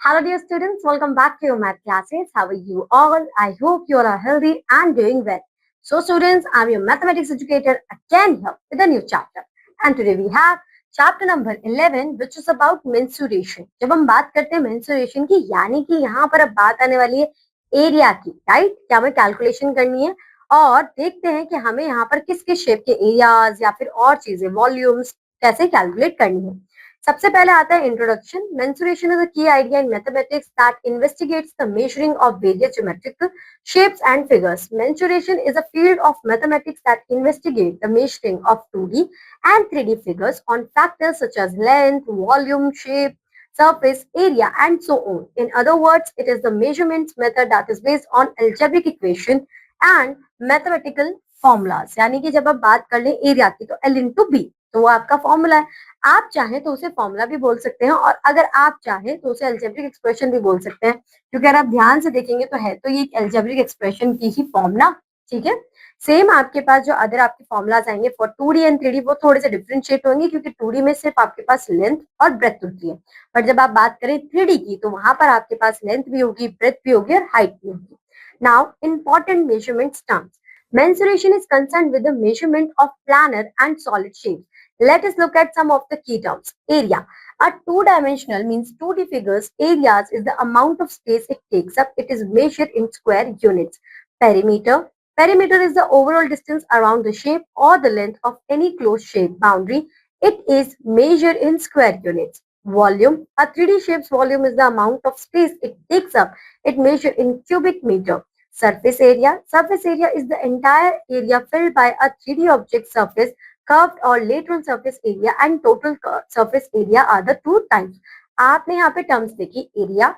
Hello, dear students. Welcome back to your math classes. How are you all? I hope you all are healthy and doing well. So, students, I'm your mathematics educator again here with a new chapter. And today we have chapter number 11, which is about mensuration. जब हम बात करते हैं mensuration की, यानी कि यहाँ पर अब बात आने वाली है एरिया की, राइट? क्या हमें कैलकुलेशन करनी है और देखते हैं कि हमें यहाँ पर किस किस शेप के एरियाज या फिर और चीजें वॉल्यूम्स कैसे कैलकुलेट करनी है। सबसे पहले आता है इंट्रोडक्शन। मेंसुरेशन इज अ की idea in mathematics that investigates the measuring of various geometric shapes and figures. Mensuration is a field of mathematics that investigate the measuring of 2D and 3D figures on factors such as length, volume, shape, surface, area, and so on. In other words, it is the measurement method that is based on algebraic equation and mathematical formulas. यानी कि जब आप बात कर लें area की तो L into B, तो वो आपका फॉर्मूला है। आप चाहें तो उसे फॉर्मूला भी बोल सकते हैं और अगर आप चाहें तो उसे अलजेब्रिक एक्सप्रेशन भी बोल सकते हैं, क्योंकि अगर आप ध्यान से देखेंगे तो है तो ये एक अलजेब्रिक एक्सप्रेशन की ही फॉर्म ना। ठीक है, सेम आपके पास जो अदर आपके फॉर्मुलाज आएंगे फॉर 2D एंड 3D वो थोड़े से डिफरेंशिएट होंगे, क्योंकि 2D में सिर्फ आपके पास लेंथ और ब्रेथ होती है, बट जब आप बात करें 3D की तो वहां पर आपके पास लेंथ भी होगी, ब्रेथ भी होगी और हाइट भी होगी। Now important measurement terms. Mensuration is concerned with the measurement of planar and solid shapes. Let us look at some of the key terms. Area. A two-dimensional means 2D figures. Areas is the amount of space it takes up. It is measured in square units. Perimeter. Perimeter is the overall distance around the shape or the length of any closed shape boundary. It is measured in square units. Volume. A 3D shape's volume is the amount of space it takes up. It measured in cubic meter. Surface area. Surface area is the entire area filled by a 3D object surface. Curved or lateral surface area and total surface area are the two types. आपने यहाँ पे terms देखी, area,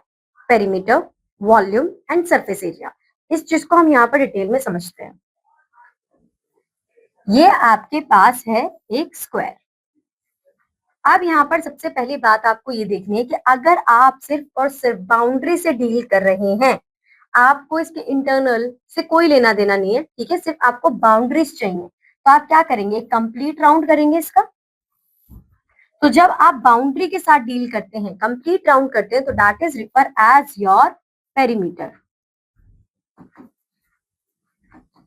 perimeter, volume and surface area. इस चीज को हम यहाँ पर डिटेल में समझते हैं। ये आपके पास है एक स्क्वायर। अब यहाँ पर सबसे पहली बात आपको ये देखनी है कि अगर आप सिर्फ और सिर्फ बाउंड्री से डील कर रहे हैं, आपको इसके इंटरनल से कोई लेना देना नहीं है, ठीक है, सिर्फ आपको बाउंड्रीज चाहिए, तो आप क्या करेंगे, कंप्लीट राउंड करेंगे इसका। तो जब आप बाउंड्री के साथ डील करते हैं, कंप्लीट राउंड करते हैं, तो that is refer as your perimeter.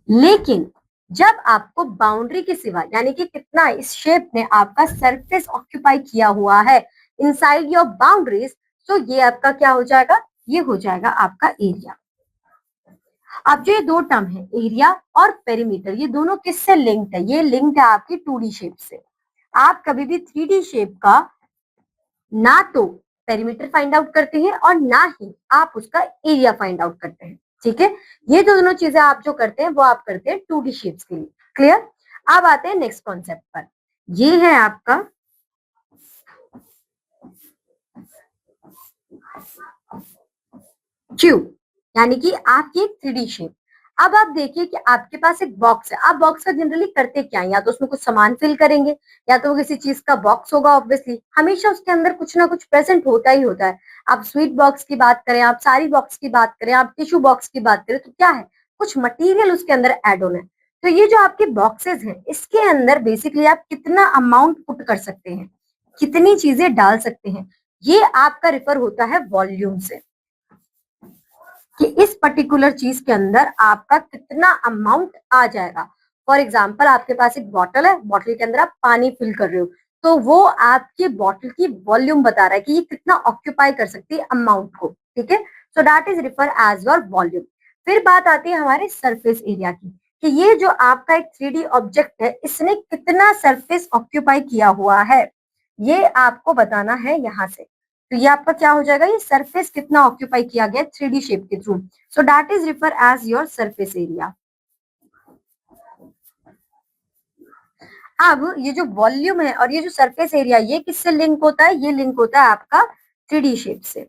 लेकिन जब आपको बाउंड्री के सिवा, यानी कि कितना इस शेप ने आपका सरफेस ऑक्यूपाई किया हुआ है इनसाइड योर बाउंड्रीज, तो ये आपका क्या हो जाएगा, ये हो जाएगा आपका एरिया। अब जो ये दो टर्म है एरिया और पेरीमीटर, ये दोनों किससे लिंक्ड है, ये लिंक्ड है आपकी 2D शेप से। आप कभी भी 3D शेप का ना तो पेरीमीटर फाइंड आउट करते हैं और ना ही आप उसका एरिया फाइंड आउट करते हैं, ठीक है। ये जो दोनों चीजें आप जो करते हैं वो आप करते हैं 2D शेप्स के लिए। क्लियर। अब आते हैं नेक्स्ट कॉन्सेप्ट पर। ये है आपका क्यूब, यानी कि आपकी एक 3D शेप। अब आप देखिए कि आपके पास एक बॉक्स है। आप बॉक्स का जनरली करते क्या है, या तो उसमें कुछ सामान फिल करेंगे या तो वो किसी चीज का बॉक्स होगा, ऑब्वियसली हमेशा उसके अंदर कुछ ना कुछ प्रेजेंट होता ही होता है। आप स्वीट बॉक्स की बात करें, आप सारी बॉक्स की बात करें, आप टिश्यू बॉक्स की बात करें, तो क्या है, कुछ मटीरियल उसके अंदर एड होना है। तो ये जो आपके बॉक्सेस हैं, इसके अंदर बेसिकली आप कितना अमाउंट पुट कर सकते हैं, कितनी चीजें डाल सकते हैं, ये आपका रिफर होता है वॉल्यूम से, कि इस पर्टिकुलर चीज के अंदर आपका कितना अमाउंट आ जाएगा। फॉर एग्जाम्पल आपके पास एक बॉटल है, बॉटल के अंदर आप पानी फिल कर रहे हो, तो वो आपके बॉटल की वॉल्यूम बता रहा है कि ये कितना ऑक्यूपाई कर सकती है अमाउंट को, ठीक है। So that is refer as your volume. फिर बात आती है हमारे सरफेस एरिया की, कि ये जो आपका एक 3D ऑब्जेक्ट है, इसने कितना सरफेस ऑक्यूपाई किया हुआ है, ये आपको बताना है यहाँ से। तो ये आपका क्या हो जाएगा, ये सरफेस कितना ऑक्यूपाई किया गया 3D शेप के थ्रू। So that is refer as your surface area. अब ये जो वॉल्यूम है और ये जो सरफेस एरिया, ये किससे लिंक होता है, ये लिंक होता है आपका 3D शेप से।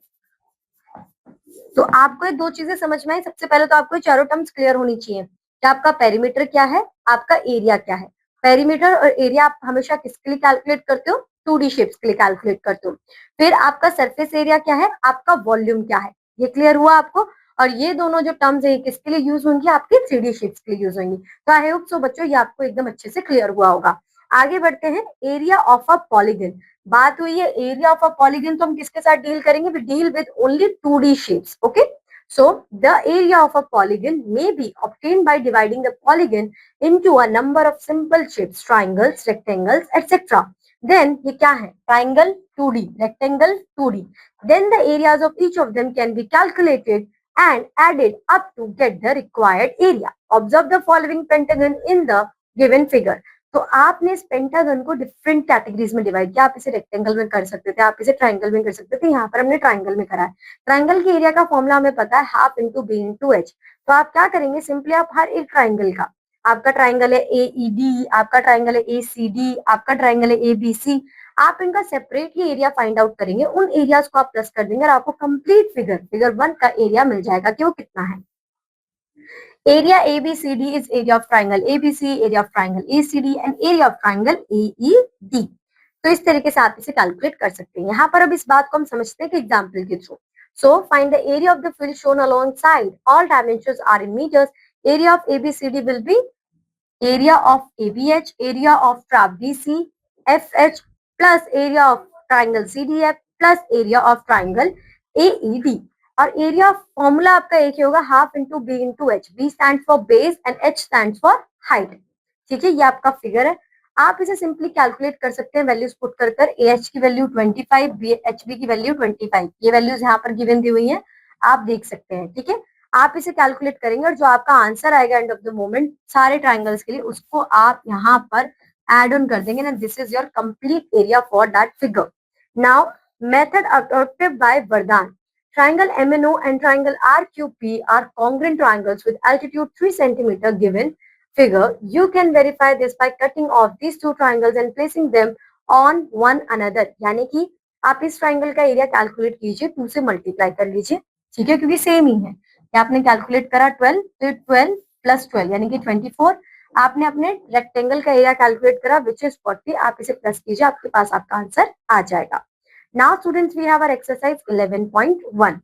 तो आपको ये दो चीजें समझ में आई। सबसे पहले तो आपको चारों टर्म्स क्लियर होनी चाहिए कि आपका पेरीमीटर क्या है, आपका एरिया क्या है। पेरीमीटर और एरिया आप हमेशा किसके लिए कैलकुलेट करते हो, 2D शेप्स के लिए कैलकुलेट करते हो। फिर आपका सरफेस एरिया क्या है, आपका वॉल्यूम क्या है, ये क्लियर हुआ आपको। और ये दोनों जो टर्म्स है किसके लिए यूज होंगी, आपके 3D शेप्स के लिए यूज होंगी। तो आई होप सो बच्चों ये आपको एकदम अच्छे से क्लियर हुआ होगा। आगे बढ़ते हैं, एरिया ऑफ अ पॉलीगन। बात हुई है एरिया ऑफ अ पॉलीगन, तो हम किसके साथ डील करेंगे? We deal with only 2D shapes, okay. So the area of a polygon may be obtained by dividing the polygon into a number of simple shapes, triangles, rectangles, etc. Then ये क्या है? Triangle 2D, rectangle 2D. Then the areas of each of them can be calculated and added up to get the required area. Observe the following pentagon in the given figure. तो आपने इस pentagon को different categories में divide किया। आप इसे rectangle में कर सकते थे, आप इसे ट्राइंगल में कर सकते थे, यहाँ पर हमने ट्राइंगल में करा है। ट्राइंगल के एरिया का फॉर्मूला हमें पता है, half into B into H. तो आप क्या करेंगे, सिंपली आप हर एक ट्राइंगल का, आपका ट्राइंगल है AED, आपका ट्राइंगल है ACD, आपका ट्राइंगल है ABC, आप इनका सेपरेटली एरिया फाइंड आउट करेंगे, उन एरियाज को आप प्लस कर देंगे और आपको कंप्लीट फिगर 1 का एरिया मिल जाएगा कि वो कितना है। Area ABCD is area of triangle ABC, area of triangle ACD and area of triangle AED. तो इस तरीके से आप इसे कैलकुलेट कर सकते हैं। यहाँ पर अब इस बात को हम समझते हैं कि एग्जाम्पल के through. So find the area of the field shown alongside. All dimensions are in meters. Area of ABCD will be area of ABH, area of trap DC FH plus area of triangle CDF plus area of triangle AED. और area of formula आपका एक ही होगा, half into B into H. B stand for base and H stand for height. ठीक है, ये आपका figure है। आप इसे सिंपली कैलकुलेट कर सकते हैं वैल्यूज पुट कर कर। एच की वैल्यू 25, एच बी की वैल्यू 25, ये वैल्यूज यहाँ पर गिवन दी हुई है, आप देख सकते हैं। ठीक है, आप इसे कैलकुलेट करेंगे और जो आपका आंसर आएगा एंड ऑफ द मोमेंट सारे ट्राइंगल्स के लिए, उसको आप यहाँ पर एड ऑन कर देंगे ना। This is your complete area for that figure. Now method adopted by वरदान। Triangle MNO and triangle RQP are congruent triangles with altitude 3 cm given figure. You can verify this by cutting off these two triangles and placing them on one another. यानी कि आप इस triangle का area calculate कीजिए, 2 से multiply कर लीजिए। ठीक है, क्योंकि सेम ही है। आपने कैलकुलेट करा 12, तो 12 प्लस 12 यानी कि 24। आपने अपने रेक्टेंगल का एरिया कैलकुलेट करा विच इज 40, आप इसे प्लस कीजिए, आपके पास आपका आंसर आ जाएगा। Now students, we have our exercise 11.1.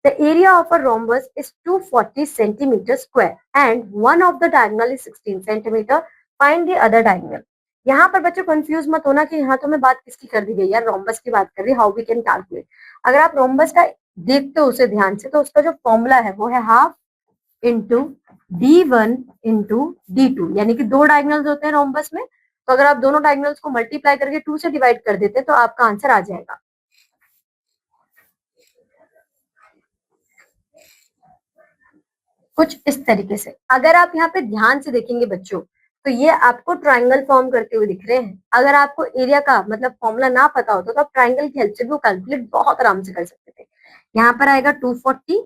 The area of a rhombus is 240 centimeters square and one of the diagonal is 16 centimeter. Find the other diagonal. यहाँ पर बच्चों कंफ्यूज मत होना कि यहाँ तो मैं बात किसकी कर दी गई यार, रोम्बस की बात कर रही है। हाउ वी कैन कैलकुलेट, अगर आप रोम्बस का देखते हो उसे ध्यान से, तो उसका जो फॉर्मूला है वो है half into D1 into D2, यानी कि दो डायगोनल्स होते हैं रोम्बस में। तो अगर आप दोनों डायगोनल्स को मल्टीप्लाई करके 2 से डिवाइड कर देते तो आपका आंसर आ जाएगा। कुछ इस तरीके से। अगर आप यहाँ पे ध्यान से देखेंगे बच्चों, तो ये आपको ट्राइंगल फॉर्म करते हुए दिख रहे हैं। अगर आपको एरिया का मतलब फॉर्मूला ना पता होता तो आप ट्राइंगल की हेल्प से भी कैलकुलेट बहुत आराम से कर सकते थे। यहाँ पर आएगा 240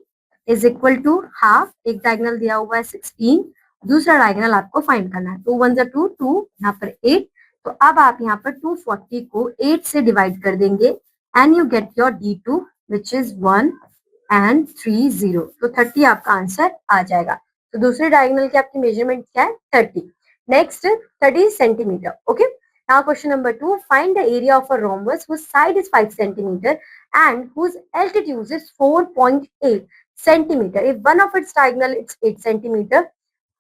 इज इक्वल टू हाफ, एक डायगोनल दिया हुआ है 16, दूसरा डायगोनल आपको फाइंड करना है। 2 1 2 2, यहाँ पर 8। तो अब आप यहाँ पर 240 को 8 से डिवाइड कर देंगे and you get your D2 which is 1 and 30। तो 30 आपका आंसर आ जाएगा। तो दूसरे डायगोनल की आपकी मेजरमेंट क्या है? 30। Next 30 centimetre. Okay, now question number 2, find the area of a rhombus whose side is 5 centimeter and whose altitude is 4.8 centimeter. If one of its diagonal is 8 centimeter,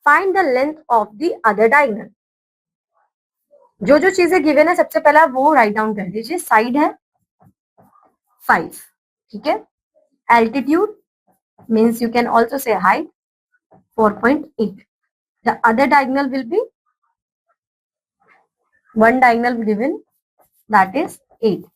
find the length of the other diagonal. जो जो चीजें given है सबसे पहला वो write down कर दीजिए। Side है 5, ठीक है। Altitude means you can also say height 4.8. The other diagonal will be one diagonal given, that is 8.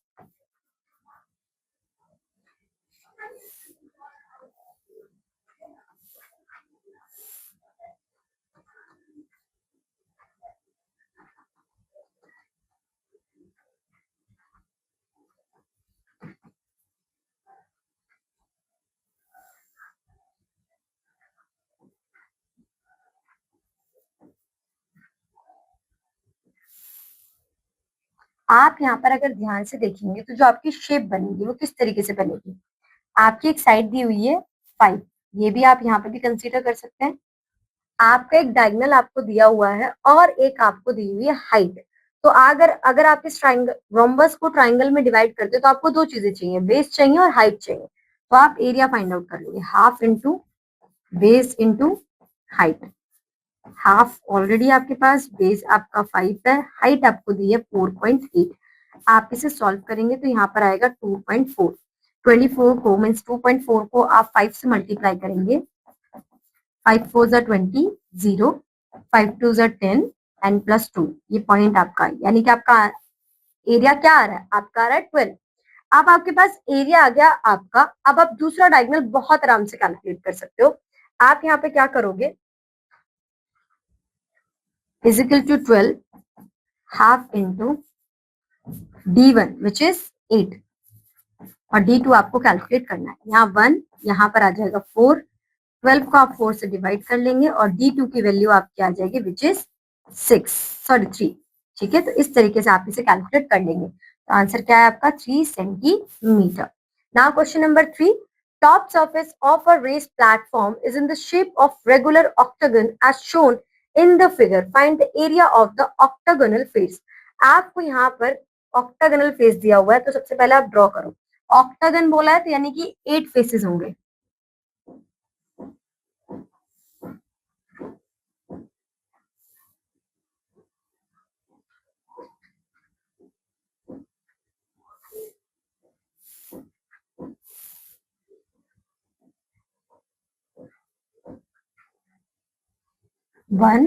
आप यहाँ पर अगर ध्यान से देखेंगे तो जो आपकी शेप बनेगी वो किस तरीके से बनेगी। आपकी एक साइड दी हुई है 5, ये भी आप यहाँ पे भी कंसीडर कर सकते हैं। आपका एक डायगोनल आपको दिया हुआ है और एक आपको दी हुई है हाइट। तो अगर अगर आप इस ट्राइंगल रोम्बस को ट्राइंगल में डिवाइड करते हो तो आपको दो चीजें चाहिए, बेस चाहिए और हाइट चाहिए। तो आप एरिया फाइंड आउट कर लीजिए, half into base into height. Half already आपके पास, बेस आपका 5 है, हाइट आपको दी है 4.8। आप इसे सॉल्व करेंगे तो यहाँ पर आएगा 2.4। 24 को मीन्स 2.4 को आप 5 से मल्टीप्लाई करेंगे, 5 4 जा 20, 0, 5 2 जा 10 एंड प्लस 2, ये पॉइंट आपका है। यानी कि आपका एरिया क्या आ रहा है, आपका आ रहा है 12। अब आपके पास एरिया आ गया आपका। अब आप दूसरा डायगोनल बहुत आराम से कैलकुलेट कर सकते हो। आप यहाँ पे क्या करोगे, is equal to 12 half into D1 which is 8 और D2 आपको कैलकुलेट करना है। यहाँ 1, यहाँ पर आ जाएगा 4, 12 को आप 4 से डिवाइड कर लेंगे और D2 की वैल्यू आपकी आ जाएगी विच इज 6, सॉरी 3। ठीक है, तो इस तरीके से आप इसे कैलकुलेट कर लेंगे। तो आंसर क्या है आपका, 3 centimetre. Now question number 3, top surface of a raised platform is in the shape of regular octagon as shown in the figure. Find the area of the octagonal face. आपको यहाँ पर ऑक्टागनल face दिया हुआ है, तो सबसे पहले आप ड्रॉ करो। ऑक्टागन बोला है तो यानी कि 8 फेसेस होंगे। One,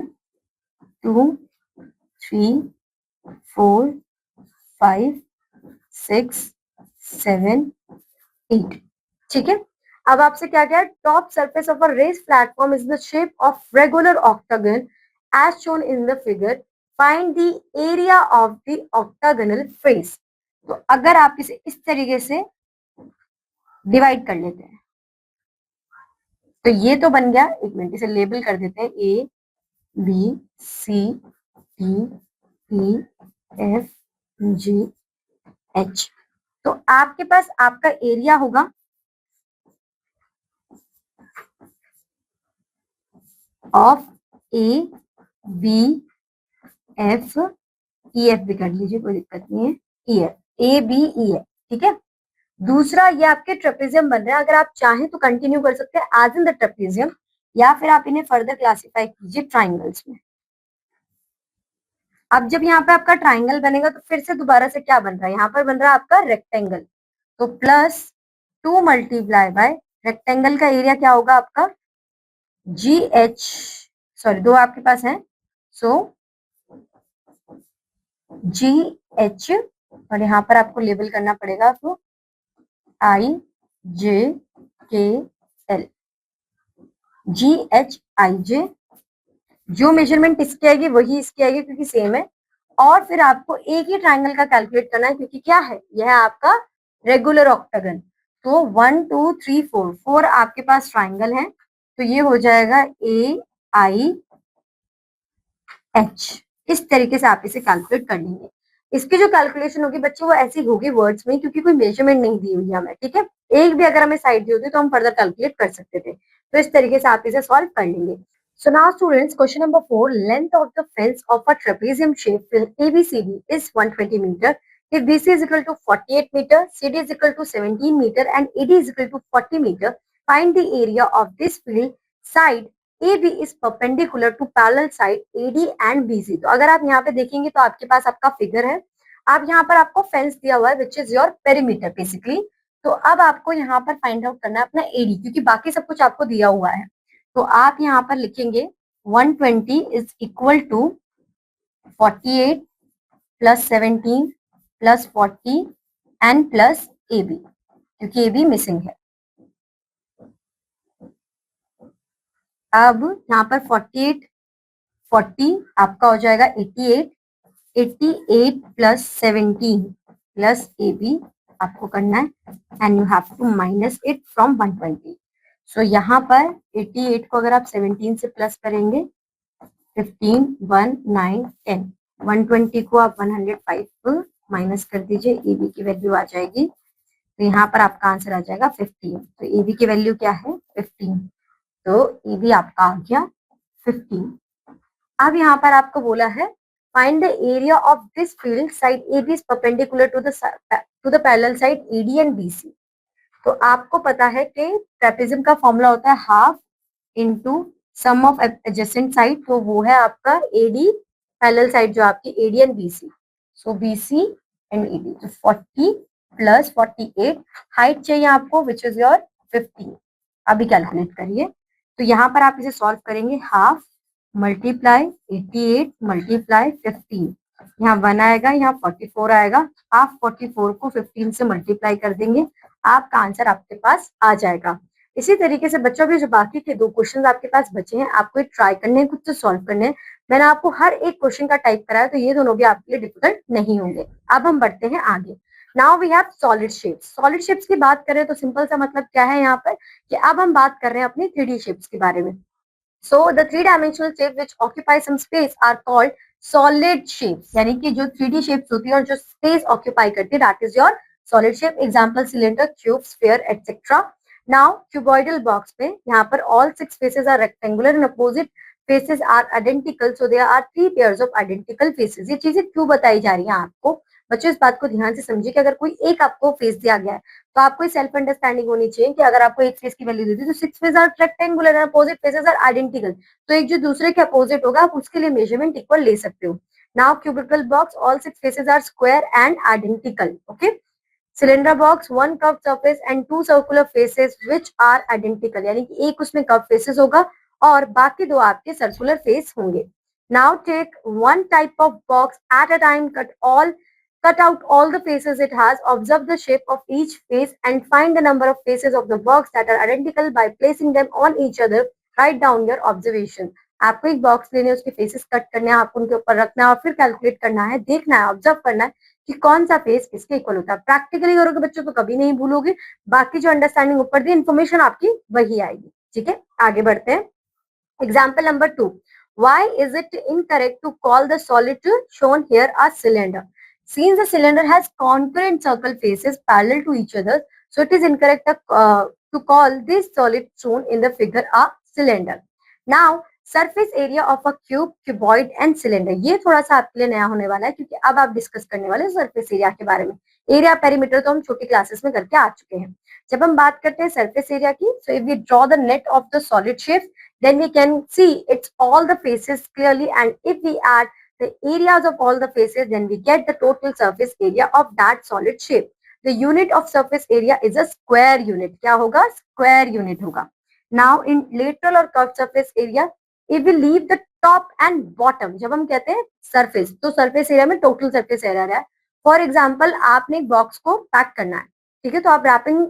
two, three, 4, 5, 6, 7, 8। ठीक है, अब आपसे क्या क्या, top surface of a race platform is the shape of regular octagon as shown in the figure, find the area of the octagonal face. तो अगर आप इसे इस तरीके से डिवाइड कर लेते हैं तो ये तो बन गया, एक मिनट इसे लेबल कर देते हैं, A B C D E F G H. तो आपके पास आपका एरिया होगा of A B F E F भी कर लीजिए, कोई दिक्कत नहीं है, E F, A B E F. ठीक है, दूसरा ये आपके ट्रेपेजियम बन रहे हैं। अगर आप चाहें तो कंटिन्यू कर सकते हैं एज इन द ट्रेपेजियम, या फिर आप इन्हें फर्दर क्लासिफाई कीजिए ट्राइंगल्स में। अब जब यहाँ पे आपका ट्राइंगल बनेगा तो फिर से दोबारा से क्या बन रहा है, यहाँ पर बन रहा है आपका रेक्टेंगल। तो प्लस 2 मल्टीप्लाई बाय रेक्टेंगल का एरिया क्या होगा आपका, जी एच, सॉरी 2 आपके पास है, सो जी एच, और यहाँ पर आपको लेबल करना पड़ेगा तो आई जे के एल, जी एच आई जे। जो मेजरमेंट इसकी आएगी वही इसकी आएगी क्योंकि सेम है। और फिर आपको एक ही ट्राइंगल का कैलकुलेट करना है क्योंकि क्या है, यह है आपका रेगुलर ऑक्टागन। तो 1 2 3 4, 4 आपके पास ट्राइंगल है, तो ये हो जाएगा ए आई एच। इस तरीके से आप इसे कैलकुलेट कर लेंगे। इसकी जो कैलकुलेशन होगी बच्चों वो ऐसी होगी वर्ड्स में, क्योंकि कोई मेजरमेंट नहीं दी हुई है हमें। ठीक है, एक भी अगर हमें साइड दी होती तो हम फर्दर कैलकुलेट कर सकते थे। तो इस तरीके से आप इसे सॉल्व कर लेंगे। So now students, question number 4, length of the fence of a trapezium shape field ABCD is 120 meter. If BC is equal to 48 meter, CD is equal to 17 meter and AD is equal to 40 meter, find the area of this field side AB is perpendicular to parallel side AD and BC. तो अगर आप यहाँ पे देखेंगे तो आपके पास आपका फिगर है। आप यहाँ पर आपको फेंस दिया हुआ है which is your perimeter basically. तो अब आपको यहाँ पर फाइंड आउट करना है अपना एडी, क्योंकि बाकी सब कुछ आपको दिया हुआ है। तो आप यहाँ पर लिखेंगे 120 is equal to 48 plus 17 plus 40 and plus A B, क्योंकि ए बी मिसिंग है। अब यहाँ पर 48 40 आपका हो जाएगा 88, 88 प्लस 17 प्लस ए बी आपको करना है and you have to minus it from 120। So यहाँ पर 88 को अगर आप 17 से प्लस करेंगे 15 1 9 10, 120 को आप 105 माइनस कर दीजिए, ए बी की वैल्यू आ जाएगी। तो यहाँ पर आपका आंसर आ जाएगा 15। तो ए बी की वैल्यू क्या है 15, तो ए बी आपका आ गया 15। अब यहाँ पर आपको बोला है find the area of this field side A B is perpendicular to the parallel side A D and B C. तो आपको पता है कि ट्रेपेजियम का फॉर्मूला होता है half into sum of adjacent side, तो वो है आपका एडी, पैरेलल साइड जो आपकी AD and BC, so BC and AD, तो 40 प्लस 48, हाइट चाहिए आपको विच इज योर 15। अभी कैलकुलेट करिए, तो यहाँ पर आप इसे सॉल्व करेंगे, हाफ मल्टीप्लाई 88 मल्टीप्लाई 15, यहाँ 1 आएगा, यहाँ 44 आएगा, हाफ 44 को 15 से मल्टीप्लाई कर देंगे, आपका आंसर आपके पास आ जाएगा। इसी तरीके से बच्चों के जो बाकी के 2 क्वेश्चन आपके पास बचे हैं, आपको ट्राई करने हैं, खुद से सॉल्व करने हैं। मैंने आपको हर एक क्वेश्चन का टाइप कराया, तो ये दोनों भी आपके लिए डिफिकल्ट नहीं होंगे। अब हम बढ़ते हैं आगे। Now we have solid shapes. Solid shapes की बात करें तो सिंपल सा मतलब क्या है यहाँ पर, कि अब हम बात कर रहे हैं अपनी 3D शेप्स के बारे में। So the three dimensional shape which occupy some space are called solid shapes, यानी कि जो 3D shapes होती है और जो space occupy करती है, that is your solid shape. Example cylinder, cube, sphere, etc. Now cuboidal box पे यहाँ पर all 6 faces are rectangular and opposite faces are identical, so there are 3 pairs of identical faces. ये चीजें क्यों बताई जा रही है आपको बच्चों, इस बात को ध्यान से समझिए कि अगर कोई एक आपको फेस दिया गया है तो आपको सेल्फ अंडरस्टैंडिंग होनी चाहिए कि अगर आपको एक फेस की वैल्यू दी थी तो 6 face are rectangular and opposite faces are identical, तो एक जो दूसरे के अपोजिट होगा आप उसके लिए मेजरमेंट इक्वल ले सकते हो। Now cubical box, all 6 faces are square and identical, okay. Cylinder box, 1 curve surface and 2 circular faces which are identical, यानी कि एक उसमें कर्व फेसेस होगा और बाकी 2 आपके सर्कुलर फेस होंगे। Now take 1 type of box at a time, cut out all the faces it has, observe the shape of each face and find the number of faces of the box that are identical by placing them on each other. Write down your observation. आपको एक box लेने हैं, उसके faces cut करने हैं, आपको उनके ऊपर रखना है और फिर कैलकुलेट करना है, देखना है, ऑब्जर्व करना है कि कौन सा फेस किसके इक्वल होता है। प्रैक्टिकली करोगे बच्चों तो कभी नहीं भूलोगे, बाकी जो अंडरस्टैंडिंग ऊपर दी इन्फॉर्मेशन आपकी वही आएगी। ठीक है, आगे बढ़ते हैं। Example number 2, why is it incorrect to call the solid shown here a cylinder? Since the cylinder has concurrent circle faces parallel to each other, so it is incorrect to call this solid shown in the figure a cylinder. Now, surface area of a cube, cuboid and cylinder. ये थोड़ा सा आपके लिए नया होने वाला है क्योंकि अब आप डिस्कस करने वाले हैं सरफेस एरिया के बारे में। एरिया पेरीमीटर तो हम छोटी क्लासेस में करके आ चुके हैं। जब हम बात करते हैं सरफेस एरिया की, so if we draw the net of the solid shapes, then we can see it's all the faces clearly, and if we add the areas of all the faces, then we get the total surface area of that solid shape. The unit of surface area is a square unit. क्या होगा? Square unit होगा. Now in lateral और curved surface area, if we leave the top and bottom, जब हम कहते हैं surface, तो surface area में total surface area है। For example, आपने एक बॉक्स को पैक करना है, ठीक है, तो आप रैपिंग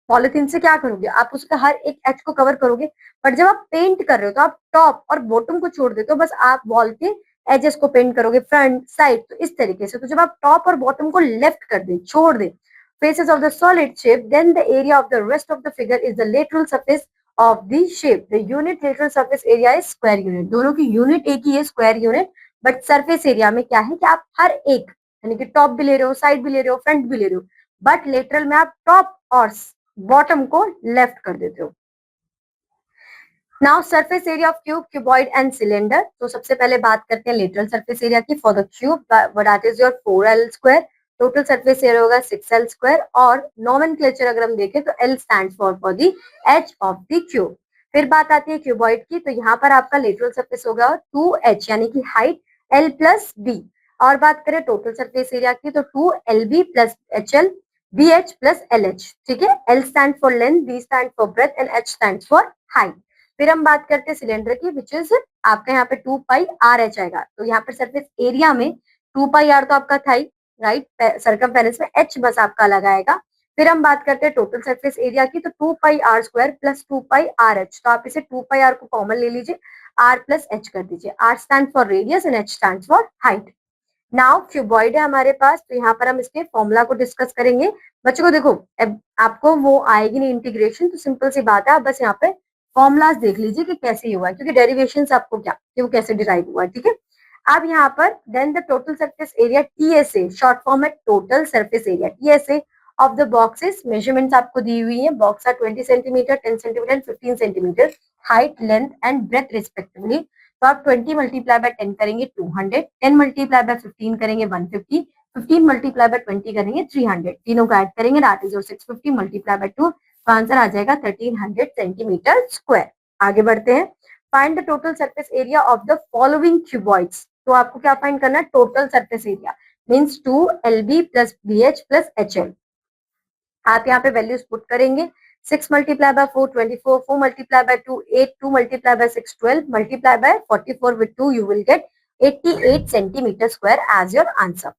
पॉलिथीन से क्या करोगे, आप उसका हर एक एज को कवर करोगे, पर जब आप पेंट कर रहे हो तो आप टॉप और बॉटम को छोड़ देते हो, बस आप वॉल के एजेस को पेंट करोगे, फ्रंट साइड, तो इस तरीके से। तो जब आप टॉप और बॉटम को लेफ्ट कर दे, छोड़ दे, faces of the solid shape, then the area of the rest of the figure is the lateral surface of the shape. The unit lateral surface area is square unit. दोनों की unit एक ही है, square unit, but surface area में क्या है कि आप हर एक, यानी कि टॉप भी ले रहे हो, साइड भी ले रहे हो, फ्रंट भी ले रहे हो, बट लेटरल में आप टॉप और बॉटम को लेफ्ट कर देते हो। Now surface area of cube, cuboid and cylinder. तो सबसे पहले बात करते हैं लेटरल सरफेस एरिया की। For the cube that is your 4l square, total surface area होगा 6l स्क्वायर, और नॉमेनक्लेचर अगर हम देखें तो L stands for the edge of the cube. फिर बात आती है क्यूबॉइड की, तो यहाँ पर आपका लेटरल सरफेस होगा 2h, यानी कि हाइट L प्लस बी। और बात करें टोटल सरफेस एरिया की, तो 2lb plus HL BH plus LH, ठीक है। L stand for length, B stand for breadth and H stand for height. फिर हम बात करते हैं सिलेंडर की, विच इज आपका यहाँ पे 2 पाई आर एच आएगा। तो यहाँ पर सरफेस एरिया में 2 पाई आर तो आपका था ही, राइट, सरकमफेरेंस में एच बस आपका लगाएगा। फिर हम बात करते हैं टोटल सरफेस एरिया की, तो 2 pi r square plus 2 pi r h, तो आप इसे 2 पाई आर को कॉमन ले लीजिए, आर प्लस एच कर दीजिए। R stand for radius and H stand for height. Now cuboid है हमारे पास, तो यहाँ पर हम इसके फॉर्मूला को डिस्कस करेंगे। बच्चों को देखो, आपको वो आएगी नहीं इंटीग्रेशन, तो सिंपल सी बात है, आप बस यहाँ पे फॉर्मुलाज देख लीजिए कि कैसे हुआ है, क्योंकि डेरिवेशन से आपको क्या कि वो कैसे डिराइव हुआ है, ठीक है। अब यहाँ पर then the total surface area TSA, short form है total surface area, TSA of the boxes. Measurements आपको दी हुई है, box are 20 centimetre, 10 centimetre and 15 centimetre, height, length and breadth respectively. तो आप 20 मल्टीप्लाई बाय 10 करेंगे 200, 10 मल्टीप्लाई बाय 15 करेंगे 150, 15 multiply by 20 करेंगे 300, तीनों को ऐड करेंगे, that is your 650 multiply by 2, तो आंसर आ जाएगा 1300 सेंटीमीटर स्क्वायर। आगे बढ़ते हैं। Find the total surface area of the following cuboids. तो आपको क्या फाइंड करना है, total surface area means 2LB plus BH plus HL। आप यहाँ पे वैल्यूज पुट करेंगे, 6 multiply by 4 24, 4 multiply by 2 8, 2 multiply by 6 12, multiply by 44 with 2 you will get 88 centimeter square as your answer.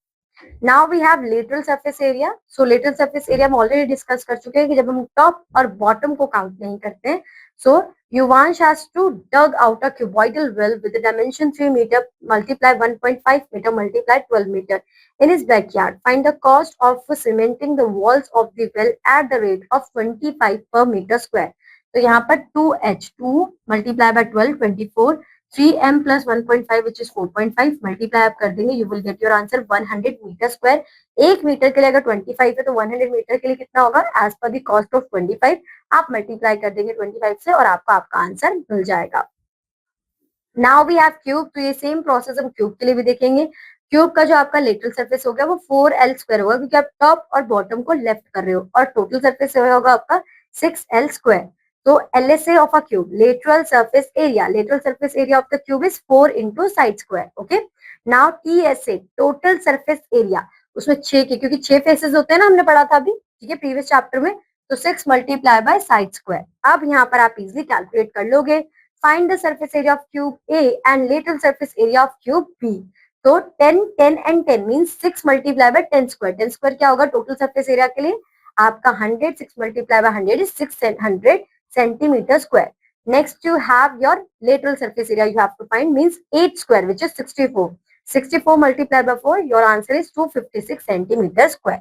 Now we have lateral surface area. So lateral surface area हम already discuss कर चुके हैं कि जब हम top और bottom को count नहीं करते हैं. So Yuvansh has to dug out a cuboidal well with the dimension 3 meter multiply 1.5 meter multiply 12 meter in his backyard. Find the cost of cementing the walls of the well at the rate of 25 per meter square. तो यहाँ पर 2H 2 multiply by 12 24 3m plus 1.5 which is 4.5 multiply आप कर देंगे, you will get your answer 100 metre square. 1 metre के लिए अगर 25 है तो 100 मीटर के लिए कितना होगा, as per the cost of 25 आप मल्टीप्लाई कर देंगे 25 से और आपको आपका आंसर मिल जाएगा। नाउ वी हैव क्यूब, तो ये सेम प्रोसेस हम क्यूब के लिए भी देखेंगे। क्यूब का जो आपका लेटरल सरफेस हो गया वो 4L स्क्वायर होगा क्योंकि आप टॉप और बॉटम को लेफ्ट कर रहे हो, और टोटल सरफेस होगा आपका 6L square. So LSA of a cube, lateral surface area of the cube is 4 into side square. Okay. Now TSA, total surface area, उसमें 6 के, क्योंकि 6 फेसेस होते हैं ना, हमने पढ़ा था अभी, ठीक है, प्रीवियस चैप्टर में, तो 6 मल्टीप्लाई बाय साइड स्क्वायर। अब यहाँ पर आप इजिली कैलकुलेट कर लोगे। Find the surface area of cube A and lateral surface area of cube B। तो 10 10 and 10 means 6 multiply by 10 square. 10 square क्या होगा टोटल सरफेस एरिया के लिए, आपका 100, 6 multiply by 100 is 600 centimeter square. Next you have your lateral surface area, you have to find means 8 square which is 64. 64 multiplied by 4, your answer is 256 centimeter square.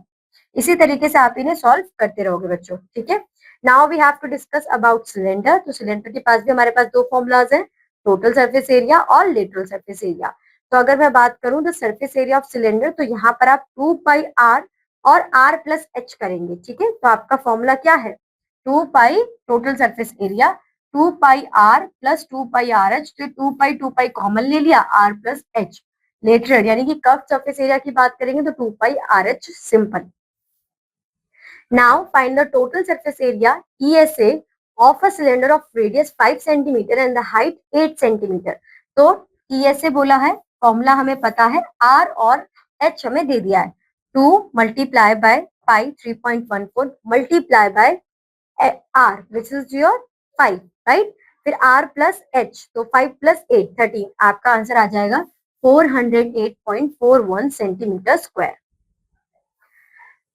इसी तरीके से आप इन्हें सॉल्व करते रहोगे बच्चों, ठीक है। Now we have to discuss about cylinder. तो सिलेंडर के पास भी हमारे पास दो फॉर्मूलाज हैं, टोटल सरफेस एरिया और लेटरल सरफेस एरिया। तो अगर मैं बात करूं the surface area of cylinder, तो यहाँ पर आप 2 पाई आर और r प्लस h करेंगे, ठीक है। तो आपका फॉर्मूला क्या है, 2 पाई टोटल सरफेस एरिया 2 पाई r plus 2 pi r h, तो 2 पाई कॉमन ले लिया, r प्लस h। लेटरल यानी कि कर्व सरफेस एरिया की बात करेंगे तो 2 pi r h simple. Now find the total surface area ESA of a cylinder of radius 5 centimeter and the height 8 centimeter. तो ESA बोला है, फॉर्मूला हमें पता है, R और H हमें दे दिया है, 2 multiply by pi 3.14 multiply by R which is your 5, right. फिर R प्लस H, तो 5 प्लस 8 13, आपका आंसर आ जाएगा 408.41 centimetre square.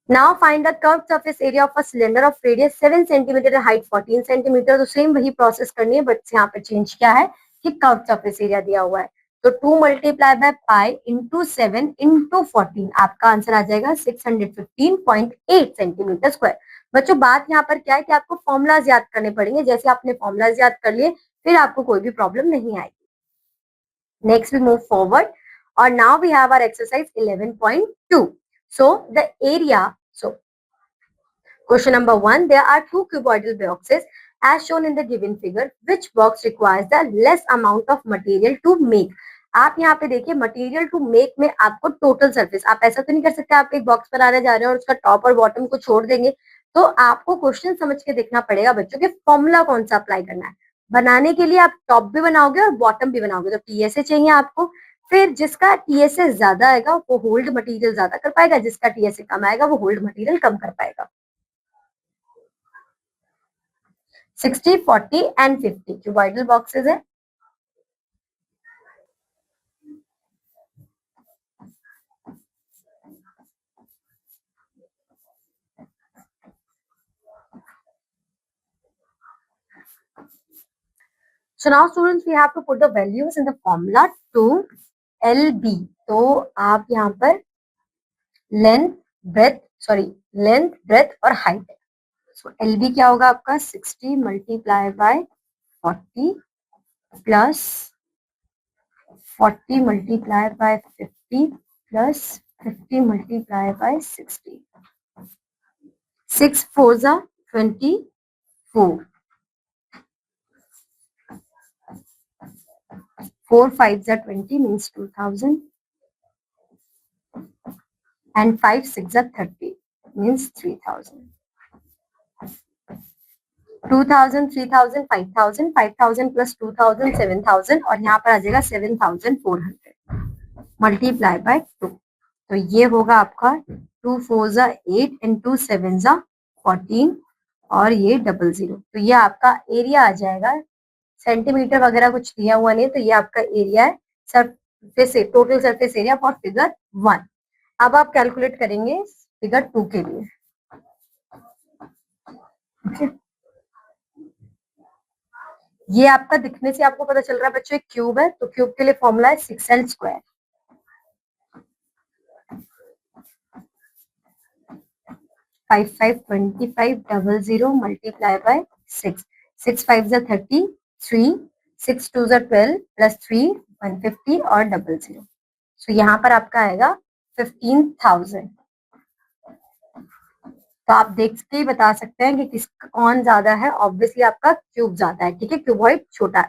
Now find the curved surface area of a cylinder of radius 7 centimeter and height 14 centimeter। तो same वही process करनी है, but यहाँ पर चेंज क्या है कि कर्व सरफेस एरिया दिया हुआ है, तो 2 multiply by pi into 7 into 14, आपका आंसर आ जाएगा 615.8 सेंटीमीटर स्क्वायर। बच्चों बात यहाँ पर क्या है कि आपको फॉर्मुलाज याद करने पड़ेंगे, जैसे आपने फॉर्मुलाज याद कर लिए फिर आपको कोई भी प्रॉब्लम नहीं आएगी। नेक्स्ट वी मूव फॉरवर्ड, और now we have our exercise 11.2। So the area, so question number 1, there are two cuboidal boxes as shown in the given figure. Which box requires the less amount of material to make? आप यहाँ पे देखिए material to make में आपको total surface, आप ऐसा तो नहीं कर सकते आप एक बॉक्स बनाने जा रहे हो और उसका टॉप और बॉटम को छोड़ देंगे, तो आपको क्वेश्चन समझ के देखना पड़ेगा बच्चों के फॉर्मूला कौन सा अप्लाई करना है। बनाने के लिए आप टॉप भी बनाओगे और बॉटम भी बनाओगे, तो टीएसए चाहिए आपको। फिर जिसका टीएसए ज्यादा आएगा वो होल्ड मटेरियल ज्यादा कर पाएगा, जिसका टीएसए कम आएगा वो होल्ड मटेरियल कम कर पाएगा। 60, 40 एंड 50 क्यूबॉइडल बॉक्सेस है। So now students we have to put the values in the formula to LB। तो आप यहाँ पर लेंथ ब्रेथ और हाइट है। सो LB क्या होगा आपका 60 multiply by 40 plus 40 multiply by 50 plus 50 multiply by 60। 6 4 जा 24, 4 5 जा 20 means 2000 and 5 6 जा 30 means 3000। 2000, 3000, 5000, 5000 प्लस 2000, 7000 और यहाँ पर आ जाएगा 7400 मल्टीप्लाई बाय 2। तो ये होगा आपका 2 4 जा 8 एंड 2 7 जा 14 और ये 00। तो ये आपका एरिया आ जाएगा। सेंटीमीटर वगैरह कुछ दिया हुआ नहीं, तो ये आपका एरिया है surface, total surface area for figure 1। अब आप कैलकुलेट करेंगे फिगर 2 के लिए। okay? ये आपका दिखने से आपको पता चल रहा है बच्चों, एक क्यूब है, तो क्यूब के लिए फॉर्मूला है 6l स्क्वायर। 552500 मल्टीप्लाई बाय 6, 6 5 जा 33, 6 2 जा 12 प्लस 3 150 और 00। सो यहाँ पर आपका आएगा 15,000। तो आप देख के ही बता सकते हैं कि किसका कौन ज्यादा है। ऑब्वियसली आपका क्यूब ज्यादा है, ठीक है, क्यूबॉइड छोटा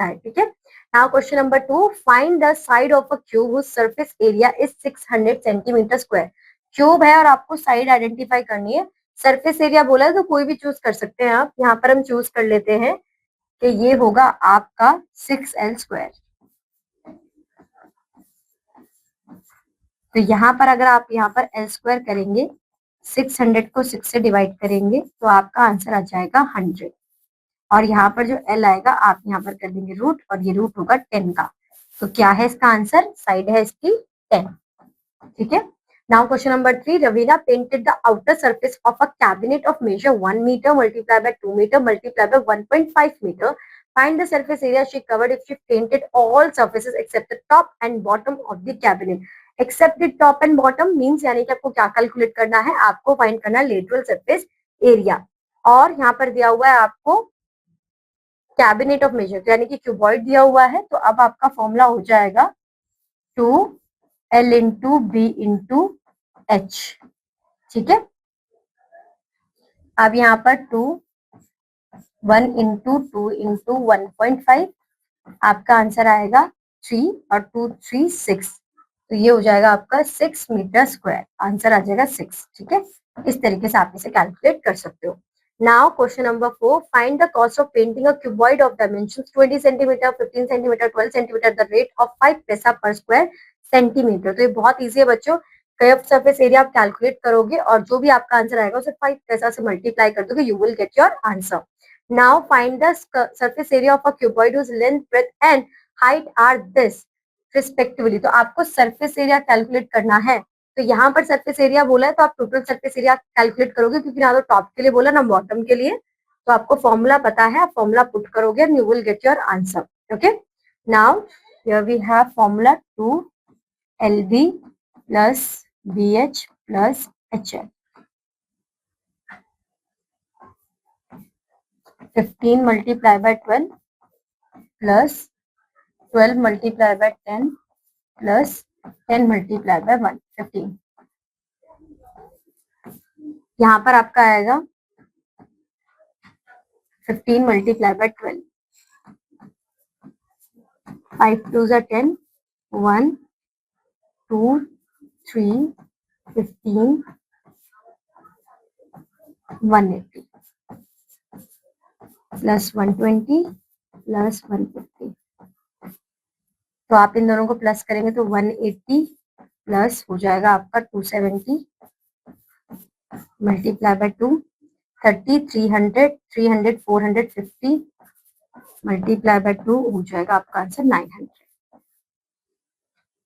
है, ठीक है। Now question number 2, find the side of a cube whose surface area is 600 centimetre square. Cube है और आपको साइड आइडेंटिफाई करनी है। सरफेस एरिया बोला है तो कोई भी चूज कर सकते हैं आप। यहाँ पर हम चूज कर लेते हैं कि ये होगा आपका 6l स्क्वायर। तो यहाँ पर अगर आप यहाँ पर l स्क्वायर करेंगे, 600 को 6 से डिवाइड करेंगे तो आपका आंसर आ जाएगा 100। और यहाँ पर जो l आएगा आप यहाँ पर कर देंगे रूट, और ये रूट होगा 10 का। तो क्या है इसका आंसर? साइड है इसकी 10, ठीक है। Now question number 3, Raveena painted the outer surface of a cabinet of measure 1 metre multiply by 2 metre multiply by 1.5 metre. Find the surface area she covered if she painted all surfaces except the top and bottom of the cabinet. Except the top and bottom means यानी कि आपको क्या calculate करना है? आपको find करना है lateral surface area. और यहाँ पर दिया हुआ है आपको कैबिनेट ऑफ मेजर, यानी कि क्यूबॉइड दिया हुआ है। तो अब आपका फॉर्मूला हो जाएगा 2l into B into H, ठीक है। अब यहाँ पर 1 इंटू 2 इंटू 1.5, आपका आंसर आएगा 3 और 2 3 6। तो ये हो जाएगा आपका 6 मीटर स्क्वायर, आंसर आ जाएगा 6, ठीक है। इस तरीके से आप इसे कैलकुलेट कर सकते हो। Now question number 4, find the cost of painting a cuboid of dimensions 20 centimetre, 15 centimetre, 12 centimetre, the rate of 5 पैसा पर स्क्वायर सेंटीमीटर। तो ये बहुत ईजी है बच्चों। कर्व सरफेस एरिया आप कैलकुलेट करोगे और जो भी आपका आंसर आएगा उसे 5 पैसा से मल्टीप्लाई कर दोगे, you will get your answer. Now find the surface area of a cuboid whose length, breadth and height are this respectively. तो आपको सरफेस एरिया कैलकुलेट करना है। तो यहाँ पर सरफेस एरिया बोला है तो आप टोटल सरफेस एरिया कैलकुलेट करोगे, क्योंकि ना तो टॉप के लिए बोला ना बॉटम के लिए। तो आपको फॉर्मूला पता है, आप फॉर्मूला पुट करोगे and you will get your answer. Okay, now here we have formula 2lb plus bh plus hf। 15 multiplied by 12 plus 12 multiplied by 10 plus 10 multiplied by 115। यहाँ पर आपका आएगा 15 multiplied by 12, 5 2s are 10, 1 2 3 15 180 plus 120 plus 150। तो आप इन दोनों को plus करेंगे तो 180 प्लस हो जाएगा आपका 270 मल्टीप्लाई बाय 2, 30 300 300 450 मल्टीप्लाई बाय 2 हो जाएगा आपका आंसर 900।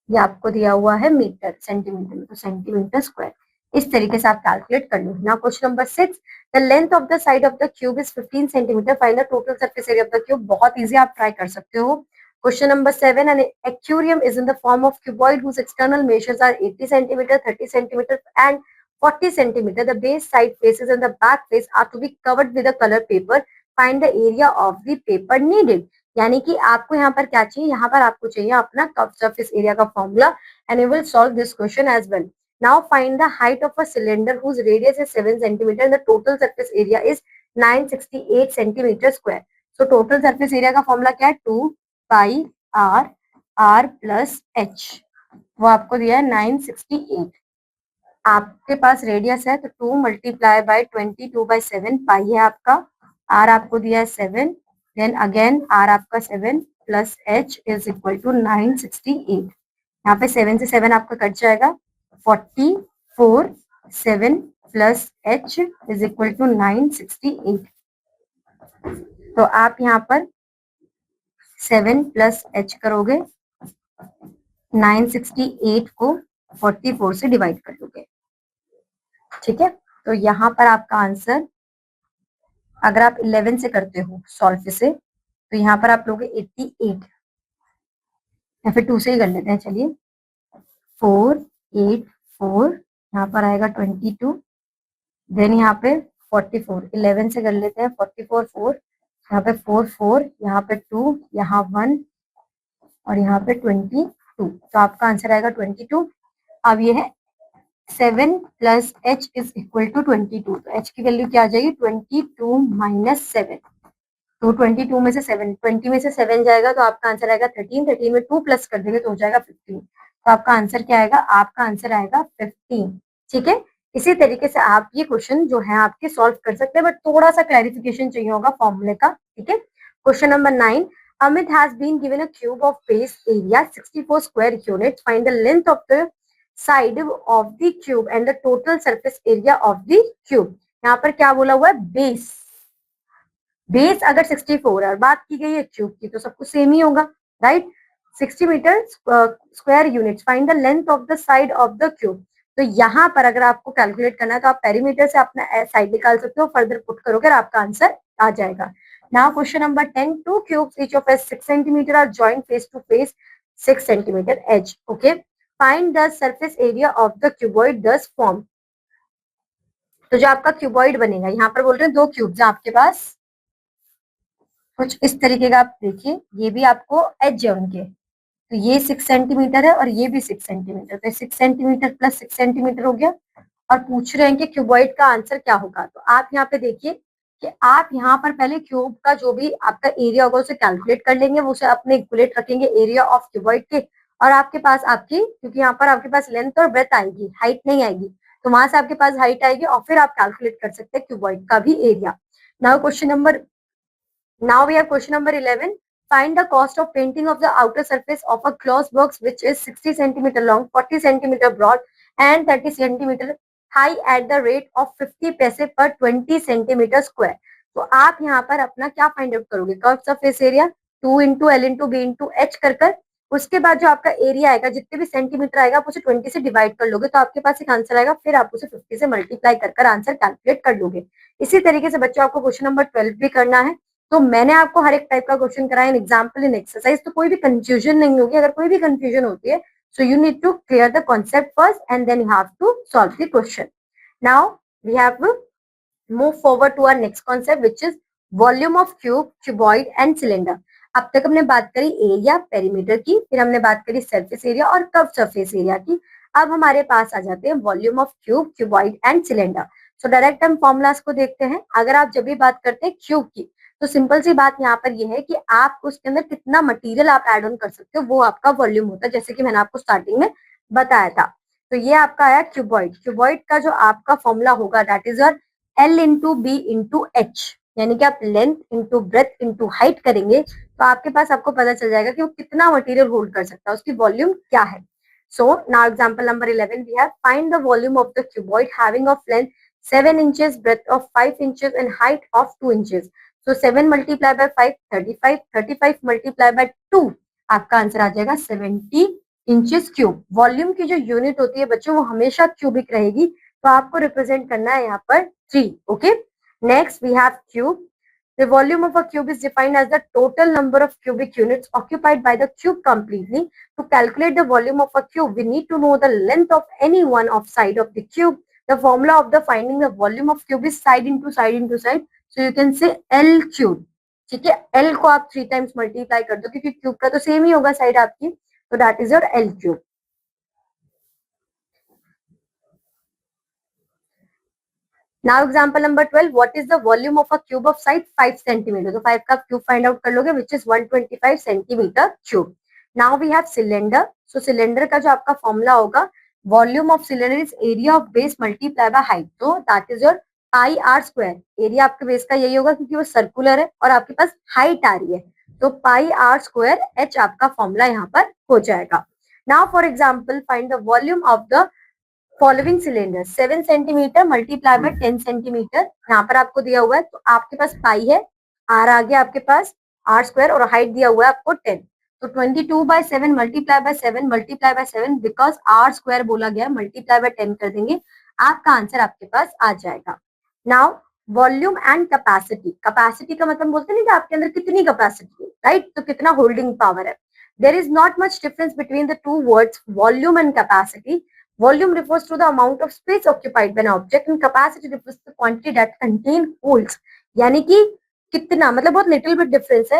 ये आपको दिया हुआ है मीटर सेंटीमीटर में, तो सेंटीमीटर स्क्वायर। इस तरीके से आप कैलकुलेट कर लो। Now question number 6, the length of the side of the cube is 15 centimetre, find the total surface area of the cube. बहुत इजी, आप ट्राई कर सकते हो। Question number 7, an aquarium is in the form of cuboid whose external measures are 80 centimeter, 30 centimeter and 40 centimeter. The base, side faces and the back face are to be covered with a color paper. Find the area of the paper needed. यानी कि आपको यहाँ पर क्या चाहिए? यहाँ पर आपको चाहिए अपना कर्व सरफेस एरिया का formula, and you will solve this question as well. Now find the height of a cylinder whose radius is 7 centimeter and the total surface area is 968 centimeter square. So total surface area का formula क्या है? 2 pi r r plus h। वो आपको दिया है 968। आपके पास radius है तो 2 मल्टीप्लाई बाय 22 बाय 7 पाई है आपका, आर आपको दिया है 7, देन अगेन आर आपका 7 plus h is equal to 968। यहाँ पे 7 से 7 आपका कट जाएगा, 44, 7 plus h is equal to 968। तो आप यहाँ पर 7 प्लस एच करोगे, 968 को 44 से डिवाइड कर लोगे, ठीक है। तो यहाँ पर आपका आंसर, अगर आप 11 से करते हो सॉल्व से, तो यहाँ पर आप लोगे 88, या फिर 2 से ही कर लेते हैं, चलिए 4, 8, 4, यहाँ पर आएगा 22, देन यहाँ पे 44, 11 से कर लेते हैं, 44, 4, यहाँ पे 4, 4, यहाँ पे 2, यहाँ 1 और यहाँ पे 22, तो आपका आंसर आएगा 22। अब ये है 7 plus h is equal to 22, तो एच की वैल्यू क्या आ जाएगी, 22 माइनस 7, तो 22 में से 7, 20 में से 7 जाएगा तो आपका आंसर आएगा 13, 13 में 2 प्लस कर देंगे तो हो जाएगा 15, तो आपका आंसर क्या आएगा, आपका आंसर आएगा 15, ठीक है। इसी तरीके से आप ये क्वेश्चन जो है आपके सॉल्व कर सकते हैं, बट थोड़ा सा क्लैरिफिकेशन चाहिए होगा फॉर्मूले का, ठीक है। Question number 9, Amit has been given a cube of base area 64 square units. Find the length of the side of the cube and the total surface area of the cube. यहाँ पर क्या बोला हुआ है, बेस, बेस अगर 64 है और बात की गई है क्यूब की, तो सब कुछ सेम ही होगा, right. 60 meter square unit, find the length of the side of the cube. तो यहाँ पर अगर आपको कैलकुलेट करना है तो आप पेरीमीटर से अपना साइड निकाल सकते हो, फर्दर पुट करोगे और आपका आंसर आ जाएगा। Now question number 10, two cubes each of edge 6 centimeter are joint face to face 6 centimeter edge, okay. Find the surface area of the cuboid thus form. तो जो आपका क्यूबॉइड बनेगा, यहाँ पर बोल रहे हैं दो क्यूब्स आपके पास, कुछ इस तरीके का, आप देखिए ये भी आपको एज है उनके, तो ये 6 सेंटीमीटर है और ये भी 6 सेंटीमीटर, तो 6 सेंटीमीटर प्लस 6 सेंटीमीटर हो गया। और पूछ रहे हैं कि क्यूबॉइड का आंसर क्या होगा, तो आप यहाँ पे देखिए कि आप यहाँ पर पहले क्यूब का जो भी आपका एरिया होगा उसे कैलकुलेट कर लेंगे, वो उसे अपने इक्वलेट रखेंगे एरिया ऑफ क्यूबॉइड के, और आपके पास आपकी, क्योंकि यहाँ पर आपके पास लेंथ और ब्रेथ आएगी, हाइट नहीं आएगी, तो वहां से आपके पास हाइट आएगी और फिर आप कैलकुलेट कर सकते हैं क्यूबॉइड का भी area. Now question number, now we have question number 11. Find the cost of painting of the outer surface of a closed box which is 60 centimeter long, 40 centimeter broad and 30 centimeter high at the rate of 50 पैसे per 20 centimeter square. तो आप यहाँ पर अपना क्या find out करोगे, curve surface area 2 into l into B into h कर, उसके बाद जो आपका एरिया आएगा जितने भी सेंटीमीटर आएगा आप उसे 20 से डिवाइड कर लोगे, तो आपके पास एक आंसर आएगा, फिर आप उसे 50 से मल्टीप्लाई कर आंसर कैलकुलेट कर लोगे। इसी तरीके से बच्चों आपको क्वेश्चन नंबर 12 भी करना है। तो मैंने आपको हर एक टाइप का क्वेश्चन कराया इन एग्जाम्पल इन एक्सरसाइज, तो कोई भी कंफ्यूजन नहीं होगी। अगर कोई भी कंफ्यूजन होती है, so you need to clear the concept first and then you have to solve the question. Now we have move forward to our next concept which is volume of cube, cuboid and cylinder. अब तक हमने बात करी area perimeter की, फिर हमने बात करी सरफेस एरिया और कर्व सरफेस एरिया की। अब हमारे पास आ जाते हैं volume of cube, cuboid and cylinder. So direct हम फॉर्मूलाज को देखते हैं। अगर आप जब भी बात करते हैं क्यूब की, तो सिंपल सी बात यहाँ पर ये है कि आप उसके अंदर कितना मटेरियल आप ऐड ऑन कर सकते हो, वो आपका वॉल्यूम होता है, जैसे कि मैंने आपको स्टार्टिंग में बताया था। तो ये आपका आया क्यूबॉइड। क्यूबॉइड का जो आपका फॉर्मूला होगा that is your l into B into h, यानी कि आप length into breadth into height करेंगे तो आपके पास आपको पता चल जाएगा कि वो कितना मटेरियल होल्ड कर सकता है, उसकी वॉल्यूम क्या है। So now example number 11 we have find the volume of the cuboid having of length 7 inches, breadth of 5 inches and height of 2 inches. So 7 multiplied by 5, 35, 35 multiplied by 2, आपका answer आ जाएगा 70 inches cube. Volume की जो unit होती है बच्चों वो हमेशा क्यूबिक रहेगी, तो आपको रिप्रेजेंट करना है यहाँ पर 3, okay. Next we have cube. The volume of a cube is defined as the total number of cubic units occupied by the cube completely. To calculate the volume of a cube, we need to know the length of any one of side of the cube. The formula of the finding the volume of cube is side into side into side. So you can say L cube. ठीक है, L को आप 3 times multiply कर दो क्योंकि cube का तो same ही होगा साइड आपकी, तो that is your L cube. Now example number 12, what is the volume of a cube of size 5 centimeter? तो 5 का क्यूब फाइंड आउट कर लोगे which is 125 centimeter cube. Now we have cylinder. So cylinder का जो आपका formula होगा, volume of cylinder is area of base multiplied by height. So that is your pi r square, area आपके base का यही होगा क्योंकि वो सर्कुलर है और आपके पास हाइट आ रही है, तो पाई आर स्क्वायर एच आपका फॉर्मूला यहाँ पर हो जाएगा। Now for example find the volume of the following cylinder, 7 centimetre multiply by 10 centimetre, यहाँ पर आपको दिया हुआ है, तो आपके पास पाई है, आर आ गया आपके पास, आर स्क्वायर और हाइट दिया हुआ है आपको 10, तो 22/7 multiply by 7 because r square बोला गया, मल्टीप्लाई बाय 10 कर देंगे, आपका आंसर आपके पास आ जाएगा। Now volume and capacity, capacity का मतलब बोलते हैं कि आपके अंदर कितनी कैपेसिटी है, राइट, तो कितना होल्डिंग पावर है। There is not much difference between the two words volume and capacity. Volume refers to the amount of space occupied by an object and capacity refers to the quantity that contain holds. यानी कि कितना, मतलब बहुत little bit difference है,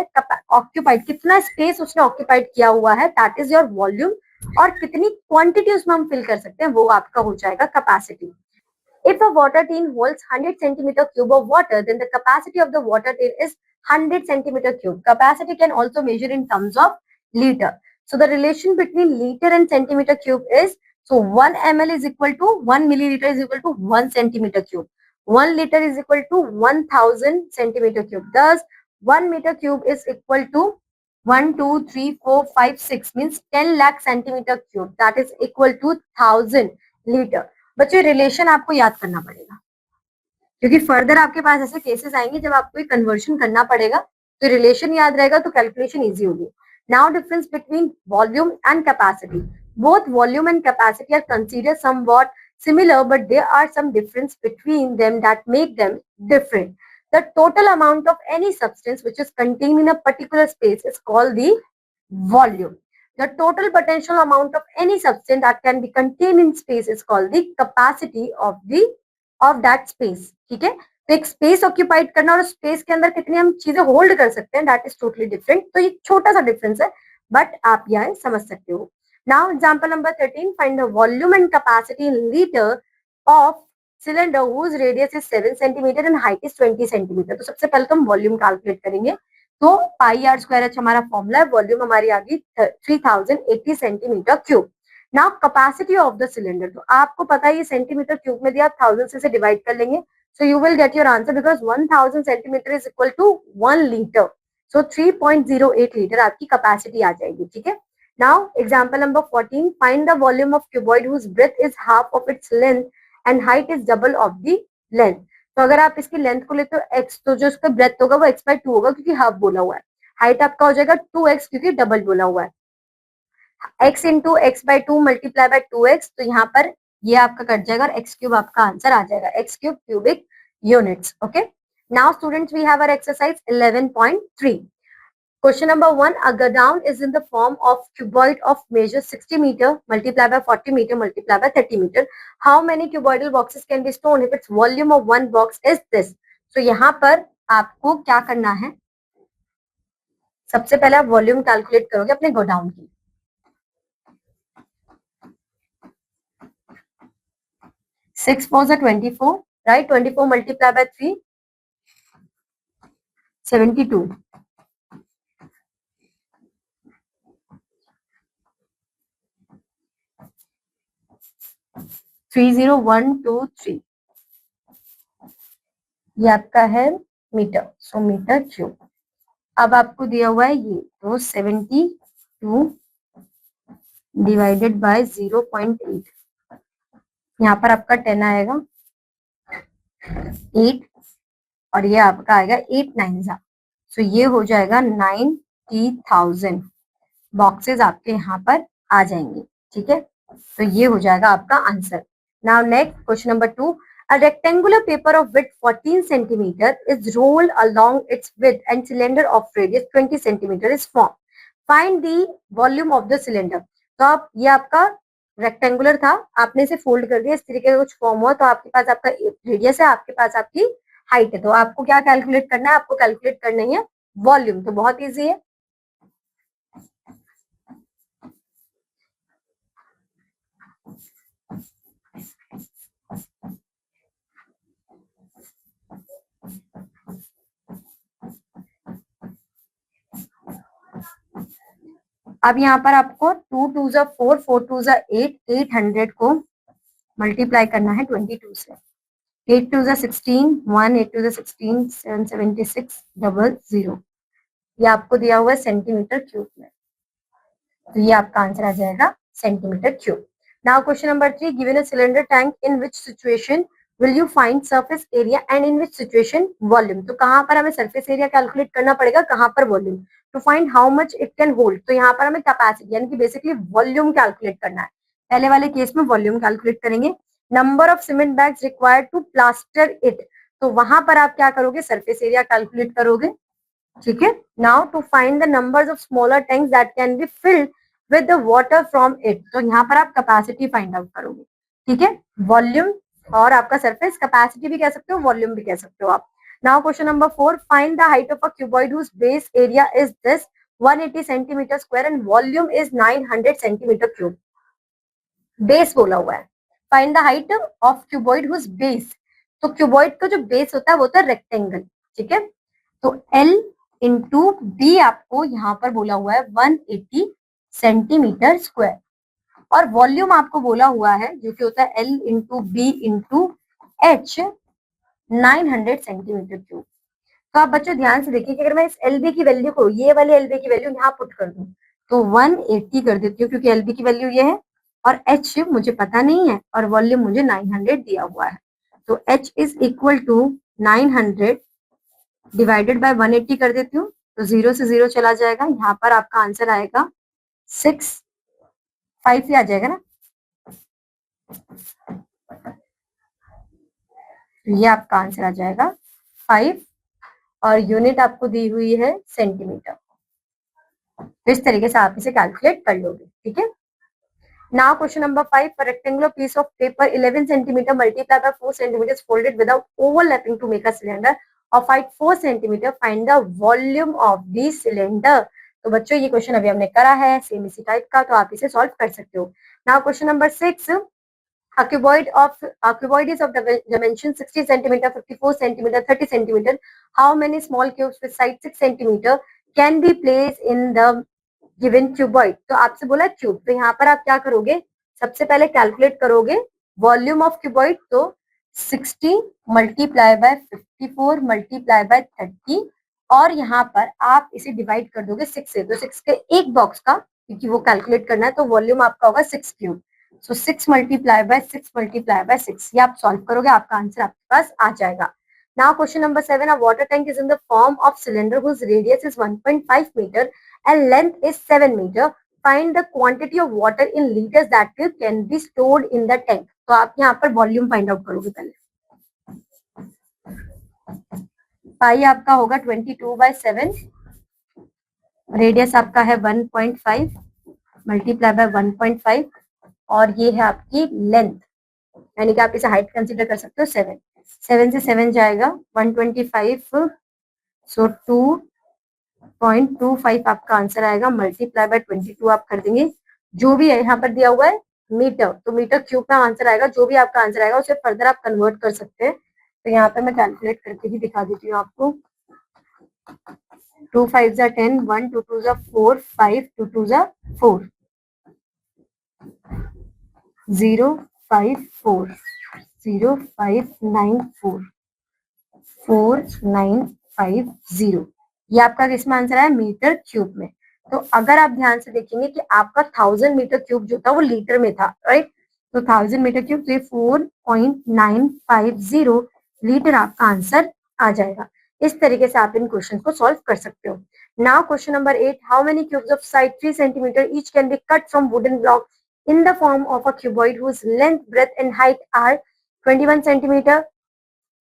occupied कितना space उसने occupied किया हुआ है, दैट इज योर वॉल्यूम, और कितनी क्वांटिटी उसमें हम फिल कर सकते हैं वो आपका हो जाएगा capacity. If a water tin holds 100 centimeter cube of water, then the capacity of the water tin is 100 centimeter cube. Capacity can also measure in terms of liter. So the relation between liter and centimeter cube is, so 1 ml is equal to 1 milliliter is equal to 1 centimeter cube. 1 liter is equal to 1000 centimeter cube. Thus, 1 meter cube is equal to 1, 2, 3, 4, 5, 6 means 10 lakh centimeter cube. That is equal to 1000 liter. बच्चों relation आपको याद करना पड़ेगा क्योंकि further आपके पास ऐसे cases आएंगे जब आपको कन्वर्शन करना पड़ेगा, तो रिलेशन याद रहेगा तो कैलकुलेशन इजी होगी। Now difference between volume and capacity, both volume and capacity are consider somewhat similar but there are some difference between them that make them different. The total amount of any substance which is contained in a particular space is called the volume. The total potential amount of any substance that can be contained in space is called the capacity of that space. ठीक है, तो एक space occupied करना और space के अंदर कितनी हम चीजें होल्ड कर सकते हैं, दैट इज टोटली डिफरेंट। तो ये छोटा सा डिफरेंस है बट आप यहाँ समझ सकते हो। Now example number 13, find the volume and capacity in litre of cylinder whose radius is 7 centimetre and height is 20 centimetre. तो सबसे पहले तो हम वॉल्यूम कैलकुलेट करेंगे, तो पाई आर स्क्वायर एच हमारा फॉर्मूला है, वॉल्यूम हमारी आ गई 3080 centimetre cube. Now capacity of the cylinder, तो आपको पता है ये सेंटीमीटर क्यूब में दिया, 1000 से डिवाइड कर लेंगे, so you will get your answer because 1000 centimeter is equal to 1 liter, so 3.08 liter आपकी कैपेसिटी आ जाएगी। ठीक है, now example number 14, find the volume of cuboid whose breadth is half of its length and height is double of the length। तो अगर आप इसकी length को लेते हो x, तो जो इसका ब्रेथ होगा वो x/2 होगा क्योंकि हाफ बोला हुआ है, हाइट आपका हो जाएगा 2x क्योंकि डबल बोला हुआ है, x into x/2 multiply by 2x, तो यहाँ पर ये आपका कट जाएगा और x क्यूब आपका आंसर आ जाएगा, x cube cubic units. Okay, now students we have our exercise 11.3। Question number 1, a godown is in the form of cuboid of measure 60 meter multiply by 40 meter multiply by 30 meter. How many cuboidal boxes can be stored if its volume of one box is this? So यहाँ पर आपको क्या करना है, सबसे पहले आप volume calculate करोगे अपने गोडाउन की। 6 4 24, right? 24 multiply by 3, 72. 30123, ये आपका है मीटर, सो मीटर क्यूब। अब आपको दिया हुआ है ये, तो 72 डिवाइडेड बाय 0.8, यहाँ पर आपका 10 आएगा, 8 और ये आपका आएगा 8 9 जा, सो ये हो जाएगा 90,000 बॉक्सेस आपके यहाँ पर आ जाएंगे। ठीक है, तो ये हो जाएगा आपका answer. Now next question number 2, a rectangular paper of width 14 centimeter is rolled along its width and cylinder of radius 20 centimeter is formed. Find the volume of the cylinder. तो आप ये आपका रेक्टेंगुलर था, आपने इसे फोल्ड कर दिया, इस तरीके का कुछ फॉर्म हुआ, तो आपके पास आपका रेडियस है, आपके पास आपकी हाइट है, तो आपको क्या कैलकुलेट करना है, आपको कैलकुलेट करना है वॉल्यूम। तो बहुत ईजी है, अब यहाँ पर आपको 2 2 जा 4 4 2 जा 8, 800 को मल्टीप्लाई करना है 22 से, 8 टू 16, 1 8 टू 16, 776,000। ये आपको दिया हुआ है सेंटीमीटर क्यूब में, तो ये आपका आंसर आ जाएगा centimetre cube. Now question number 3, given a cylinder tank in which situation will you find surface area and in which situation volume. तो कहां पर हमें सरफेस एरिया कैलकुलेट करना पड़ेगा, कहां पर volume. To find how much it can hold, तो यहाँ पर हमें कैपेसिटी यानी कि बेसिकली वॉल्यूम कैलकुलेट करना है। पहले वाले केस में वॉल्यूम कैलकुलेट करेंगे। Number of cement bags required to plaster it, तो वहां पर आप क्या करोगे, सरफेस एरिया कैलकुलेट करोगे। ठीक है, now to find the numbers of smaller tanks that can be filled with the water from it, तो यहाँ पर आप कैपेसिटी फाइंड आउट करोगे। ठीक है, वॉल्यूम और आपका सरफेस, कैपेसिटी भी कह सकते हो, वॉल्यूम भी कह सकते हो आप। Now question number 4, find the height of a cuboid whose base area is this 180 centimeter square and volume is 900 centimeter cube. Base बोला हुआ है, find the height of cuboid whose base, तो क्यूबॉइड का जो बेस होता है वो होता है रेक्टेंगल। ठीक है, तो L इंटू बी आपको यहाँ पर बोला हुआ है 180 सेंटीमीटर स्क्वायर, और वॉल्यूम आपको बोला हुआ है जो कि होता है L into B into h 900 centimeter cube. तो आप बच्चों ध्यान से देखिए कि अगर मैं इस LB की वैल्यू को, ये वाले LB की वैल्यू यहाँ पुट कर दूं तो 180 कर देती हूँ, क्योंकि LB की वैल्यू ये है और H मुझे पता नहीं है और वॉल्यूम मुझे 900 दिया हुआ है। तो H is equal to 900 divided by 180 कर देती हूँ, तो 0 से 0 चला जाएगा। यहाँ पर आपका आंसर आएगा 5 ही आ जाएगा ना, तो ये आपका आंसर आ जाएगा 5, और यूनिट आपको दी हुई है सेंटीमीटर। तो इस तरीके से आप इसे कैलकुलेट कर लोगे। ठीक है, now question number 5, for rectangular piece of paper 11 centimeter multiplied by 4 centimeters folded without overlapping to make a cylinder of height 4 centimeter, find the volume of the cylinder। तो बच्चों ये क्वेश्चन अभी हमने करा है सेम इसी टाइप का, तो आप इसे सॉल्व कर सकते हो। Now question number 6, a cuboid is of dimension 60 centimeter, 54 centimeter, 30 centimeter. How many small cubes with side 6 centimeter can be placed in the given cuboid? तो आपसे बोला क्यूब, तो यहाँ पर आप क्या करोगे, सबसे पहले कैलकुलेट करोगे वॉल्यूम ऑफ क्यूबॉइड, तो 60 मल्टीप्लाई बाय 54 मल्टीप्लाई बाय 30, और यहाँ पर आप इसे डिवाइड कर दोगे 6 से, तो 6 के एक बॉक्स का, क्योंकि वो कैलकुलेट करना है, तो वॉल्यूम आपका होगा 6 cube. So 6 multiply by 6 multiply by 6, ये आप सॉल्व करोगे, आपका आंसर आपके पास आ जाएगा। Now question number 7, a water tank is in the form of cylinder whose radius is 1.5 meter and length is 7 meter. Find the quantity of water in liters that can be stored in the tank. तो आप यहाँ पर volume find out करोगे पहले। पाई आपका होगा 22/7, radius आपका है 1.5 मल्टीप्लाई बाय 1.5, और ये है आपकी लेंथ, यानी कि आप इसे हाइट कंसीडर कर सकते हो 7 से 7 जाएगा 125, सो 2.25 आपका आंसर आएगा, मल्टीप्लाई बाय 22 आप कर देंगे, जो भी है यहाँ पर दिया हुआ है मीटर, तो मीटर क्यूब का आंसर आएगा, जो भी आपका आंसर आएगा उसे फर्दर आप कन्वर्ट कर सकते हैं। तो यहाँ पे मैं कैलकुलेट करके ही दिखा देती हूँ आपको। 2 5 10, 1 2 2 4, 5 2 2 4, 0 5 4, 0 5 9 4, 4 9 5 0, ये आपका किसमें आंसर है, मीटर क्यूब में। तो अगर आप ध्यान से देखेंगे कि आपका 1000 मीटर क्यूब जो था वो लीटर में था, राइट, तो 1000 मीटर क्यूब, तो 4.950 लीटर आपका आंसर आ जाएगा। इस तरीके से आप इन क्वेश्चन को सॉल्व कर सकते हो। Now question number 8, how many cubes of size 3 centimetre each can be cut from wooden block in the form of a cuboid whose length, breadth and height are 21 centimeter,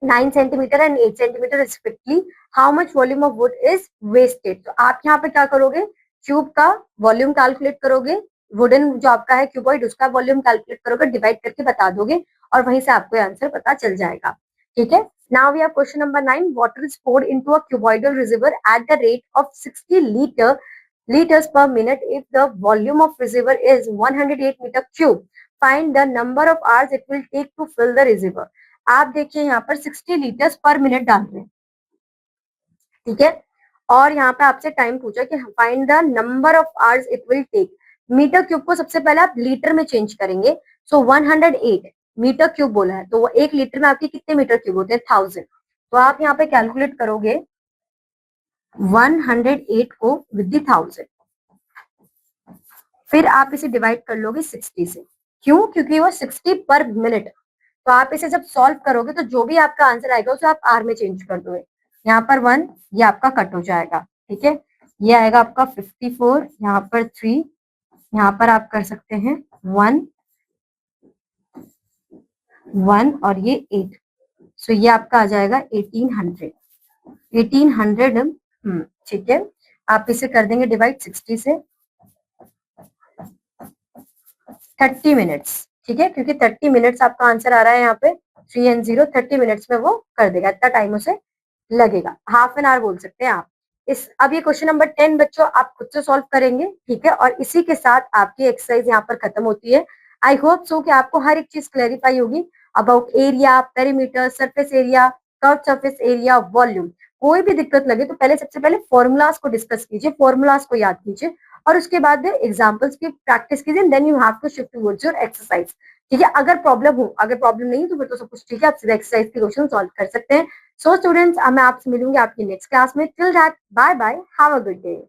9 centimeter and 8 centimeter respectively. How much volume of wood is wasted? तो आप यहाँ पे क्या करोगे, cube का volume calculate करोगे, wooden जो आपका है क्यूबॉइड उसका वॉल्यूम कैलकुलेट करोगे, डिवाइड करके बता दोगे, और वहीं से आपको आंसर पता चल जाएगा। ठीक है, now we have question number 9, water is poured into a cuboidal reservoir at the rate of 60 liters per minute if the volume of reservoir is 108 meter cube. Find the number of hours it will take to fill the reservoir. आप देखिए यहाँ पर 60 litres पर minute डाल रहे हैं, ठीक है, और यहाँ पे आपसे टाइम पूछा कि find the number of hours it will take. Meter cube को सबसे पहले आप लीटर में चेंज करेंगे, सो 108 मीटर क्यूब बोला है, तो वो 1 लीटर में आपके कितने मीटर क्यूब होते हैं? 1000। तो आप यहाँ पे कैलकुलेट करोगे 108 को विद 1000, फिर आप इसे डिवाइड कर लोगे 60 से। क्यों? क्योंकि वो 60 पर मिनट। तो आप इसे जब सॉल्व करोगे तो जो भी आपका आंसर आएगा उसे आप आर में चेंज कर दोगे। यहाँ पर 1, ये आपका कट हो जाएगा, ठीक है। ये आएगा आपका 54, यहाँ पर 3, यहाँ पर आप कर सकते हैं 1 1 और ये 8। सो ये आपका आ जाएगा 1800। 1800, ठीक है। आप इसे कर देंगे डिवाइड 60 से, 30 मिनट्स, ठीक है, क्योंकि 30 मिनट्स आपका आंसर आ रहा है यहाँ पे 3 and 0, 30 मिनट्स में वो कर देगा, इतना टाइम उसे लगेगा, हाफ एन आवर बोल सकते हैं आप। अब ये क्वेश्चन नंबर 10 बच्चों आप खुद से सॉल्व करेंगे, ठीक है, और इसी के साथ आपकी एक्सरसाइज यहाँ पर खत्म होती है। आई होप सो कि आपको हर एक चीज क्लैरिफाई होगी about area, perimeter, surface area, curve surface area, volume. कोई भी दिक्कत लगे तो पहले सबसे पहले फॉर्मूलाज को डिस्कस कीजिए, फॉर्मूलाज को याद कीजिए, और उसके बाद एग्जाम्पल्स की प्रैक्टिस कीजिए, then you have to shift towards your exercise, ठीक है। अगर प्रॉब्लम हो, अगर प्रॉब्लम नहीं तो फिर तो सब कुछ ठीक है, आप सीधा एक्सरसाइज के क्वेश्चन सॉल्व कर सकते हैं। सो स्टूडेंट्स, मैं आपसे मिलूंगी आपकी नेक्स्ट क्लास में। Till that, bye bye, have a good day.